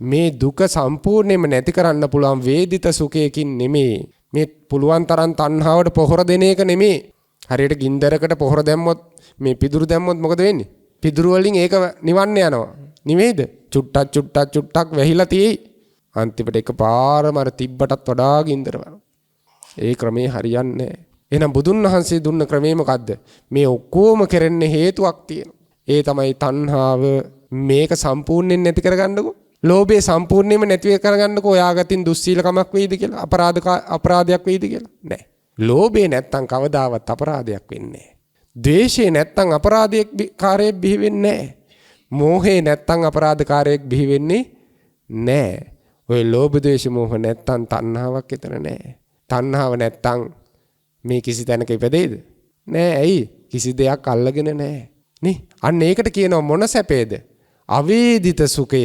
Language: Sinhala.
මේ දුක සම්පූර්ණයෙන්ම නැති කරන්න පුළුවන් වේදිත සුඛයකින් නෙමෙයි. මේ පුළුවන් තරම් තණ්හාවට පොහොර දෙන එක නෙමෙයි. හරියට ගින්දරකට පොහොර දැම්මොත් මේ පිදුරු දැම්මොත් මොකද වෙන්නේ? පිදුරු වලින් ඒක නිවන්න යනවා. නෙමෙයිද? චුට්ටක් වැහිලා තියෙයි. අන්තිමට එකපාරම අර තිබ්බටත් වඩා ගින්දර වනවා. ඒ ක්‍රමේ හරියන්නේ නැහැ. එහෙනම් බුදුන් වහන්සේ දුන්න ක්‍රමේ මොකද්ද? මේ ඔක්කොම කරන්නේ හේතුවක් තියෙනවා. ඒ තමයි තණ්හාව. මේක සම්පූර්ණයෙන් නැති කරගන්නකෝ. ලෝභය සම්පූර්ණයෙන්ම නැති කරගන්නකෝ. ඔයාගතින් දුස්සීලකමක් වෙයිද කියලා? අපරාධයක් වෙයිද කියලා? නැහැ. ලෝභය නැත්තම් කවදාවත් අපරාධයක් වෙන්නේ නැහැ. ද්වේෂය නැත්තම් අපරාධකාරයෙක් බිහි වෙන්නේ නැහැ. මෝහය නැත්තම් අපරාධකාරයෙක් බිහි වෙන්නේ නැහැ. ඔය ලෝභ ද්වේෂ මෝහ නැත්තම් තණ්හාවක් එතන නැහැ. තණ්හාව නැත්තම් මේ කිසි තැනක ඉපදෙයිද? නෑ. ඇයි? කිසි දෙයක් අල්ලගෙන නෑ. නේ? අන්න ඒකට කියනවා මොන සැපේද? අවේදිත සුඛය.